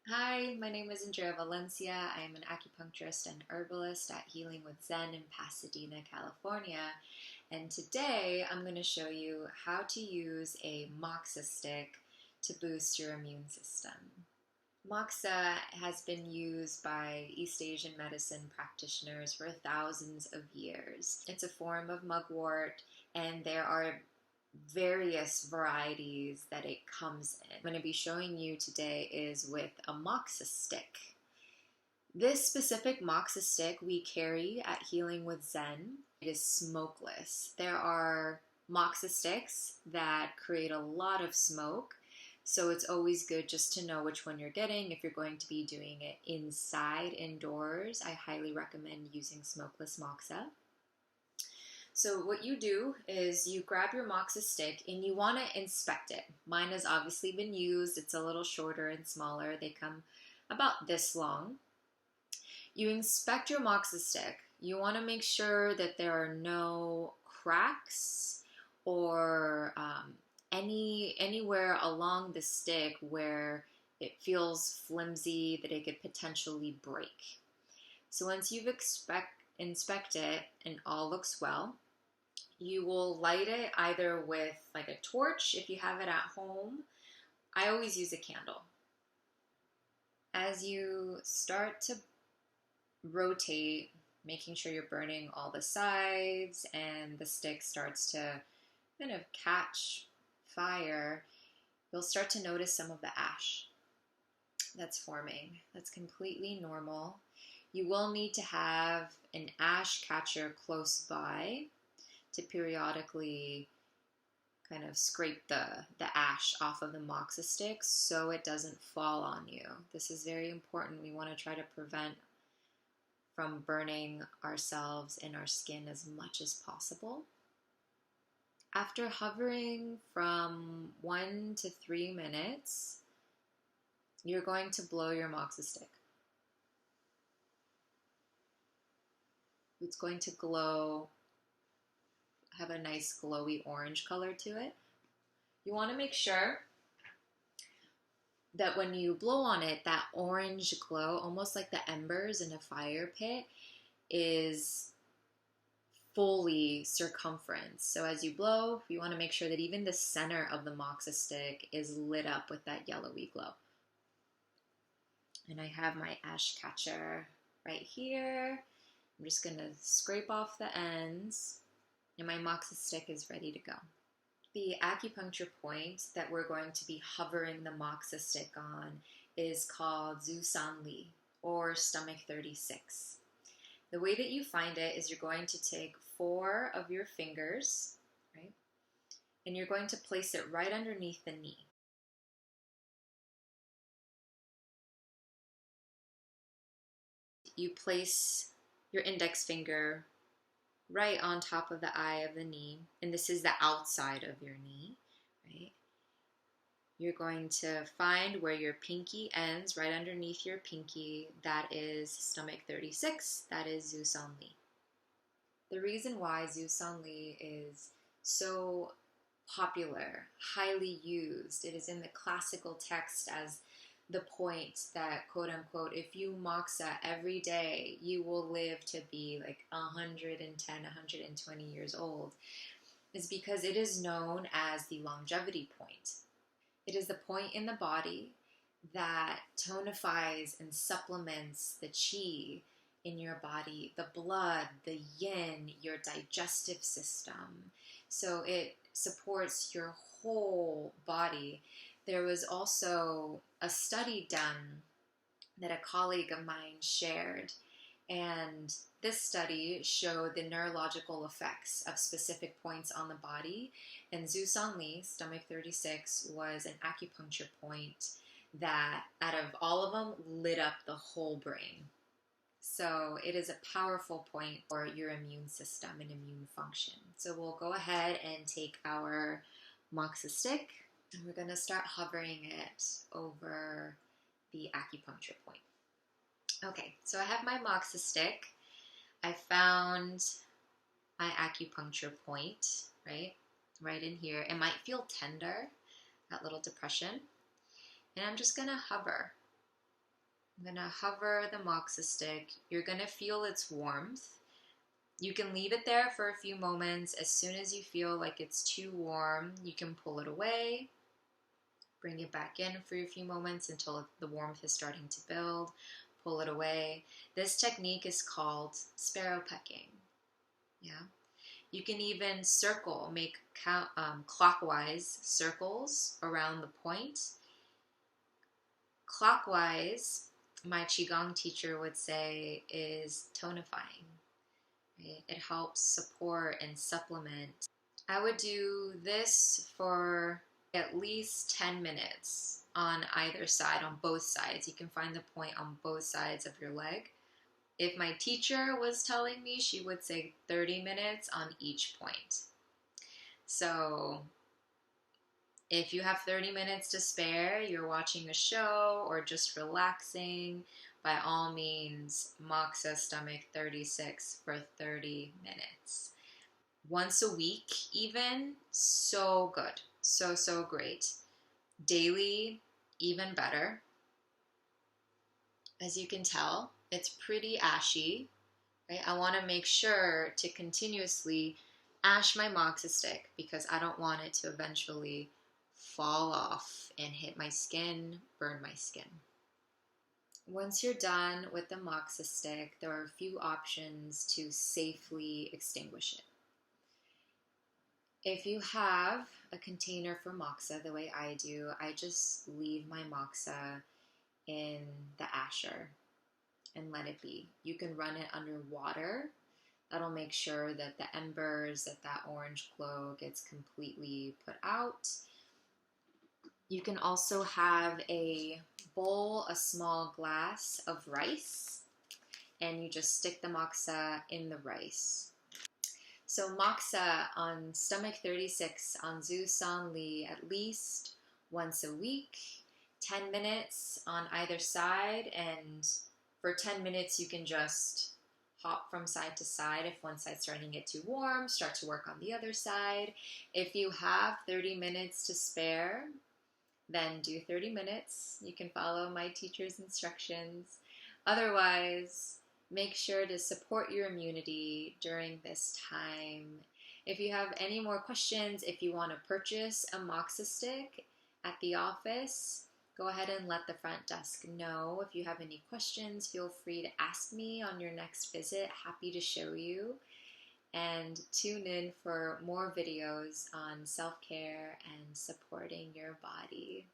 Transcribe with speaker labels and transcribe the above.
Speaker 1: Hi, my name is Andrea Valencia. I am an acupuncturist and herbalist at Healing with Zen in Pasadena, California. And today I'm going to show you how to use a moxa stick to boost your immune system. Moxa has been used by East Asian medicine practitioners for thousands of years. It's a form of mugwort, and there are various varieties that it comes in. I'm going to be showing you today is with a moxa stick. This specific moxa stick we carry at Healing with Zen. It is smokeless. There are moxa sticks that create a lot of smoke, so it's always good just to know which one you're getting. If you're going to be doing it inside, indoors, I highly recommend using smokeless moxa. So what you do is you grab your moxa stick and you want to inspect it. Mine has obviously been used. It's a little shorter and smaller. They come about this long. You inspect your moxa stick. You want to make sure that there are no cracks or anywhere along the stick where it feels flimsy that it could potentially break. So once you've inspect it and all looks well, you will light it either with like a torch if you have it at home. I always use a candle. As you start to rotate, making sure you're burning all the sides and the stick starts to kind of catch fire, you'll start to notice some of the ash that's forming. That's completely normal. You will need to have an ash catcher close by to periodically kind of scrape the ash off of the moxa stick so it doesn't fall on you. This is very important. We want to try to prevent from burning ourselves and our skin as much as possible. After hovering from 1 to 3 minutes, you're going to blow your moxa stick. It's going to glow, have a nice glowy orange color to it. You want to make sure that when you blow on it, that orange glow, almost like the embers in a fire pit, is fully circumference. So as you blow, you want to make sure that even the center of the moxa stick is lit up with that yellowy glow. And I have my ash catcher right here. I'm just going to scrape off the ends, and my moxa stick is ready to go. The acupuncture point that we're going to be hovering the moxa stick on is called Zhu San Li, or stomach 36. The way that you find it is you're going to take 4 of your fingers, right? And you're going to place it right underneath the knee. You place your index finger right on top of the eye of the knee, and this is the outside of your knee, right? You're going to find where your pinky ends, right underneath your pinky. That is stomach 36. That is Zhu San Li. The reason why Zhu San Li is so popular, highly used, it is in the classical text as the point that, quote unquote, if you moxa every day, you will live to be like 110, 120 years old, is because it is known as the longevity point. It is the point in the body that tonifies and supplements the qi in your body, the blood, the yin, your digestive system. So it supports your whole body. There was also a study done that a colleague of mine shared, and this study showed the neurological effects of specific points on the body. And Zhu San Li, stomach 36, was an acupuncture point that, out of all of them, lit up the whole brain. So it is a powerful point for your immune system and immune function. So we'll go ahead and take our moxa stick, and we're going to start hovering it over the acupuncture point. Okay, so I have my moxa stick. I found my acupuncture point, right in here. It might feel tender, that little depression. And I'm just going to hover I'm gonna hover the moxa stick. You're gonna feel its warmth. You can leave it there for a few moments. As soon as you feel like it's too warm, you can pull it away, bring it back in for a few moments until the warmth is starting to build, pull it away. This technique is called sparrow pecking. Yeah. You can even circle, make clockwise circles around the point. Clockwise, my Qigong teacher would say, is tonifying. Right? It helps support and supplement. I would do this for at least 10 minutes on either side, on both sides. You can find the point on both sides of your leg. If my teacher was telling me, she would say 30 minutes on each point. So if you have 30 minutes to spare, you're watching a show or just relaxing, by all means, moxa stomach 36 for 30 minutes. Once a week, even, so good. So great. Daily, even better. As you can tell, it's pretty ashy, right? I want to make sure to continuously ash my moxa stick because I don't want it to eventually fall off and hit my skin, burn my skin. Once you're done with the moxa stick, there are a few options to safely extinguish it. If you have a container for moxa the way I do, I just leave my moxa in the asher and let it be. You can run it under water. That'll make sure that the embers, that orange glow gets completely put out. You can also have a bowl, a small glass of rice, and you just stick the moxa in the rice. So moxa on stomach 36 on Zhu San Li at least once a week, 10 minutes on either side, and for 10 minutes you can just hop from side to side. If one side's starting to get too warm, start to work on the other side. If you have 30 minutes to spare, then do 30 minutes. You can follow my teacher's instructions. Otherwise, make sure to support your immunity during this time. If you have any more questions, if you want to purchase a moxa stick at the office, go ahead and let the front desk know. If you have any questions, feel free to ask me on your next visit. Happy to show you. And tune in for more videos on self-care and supporting your body.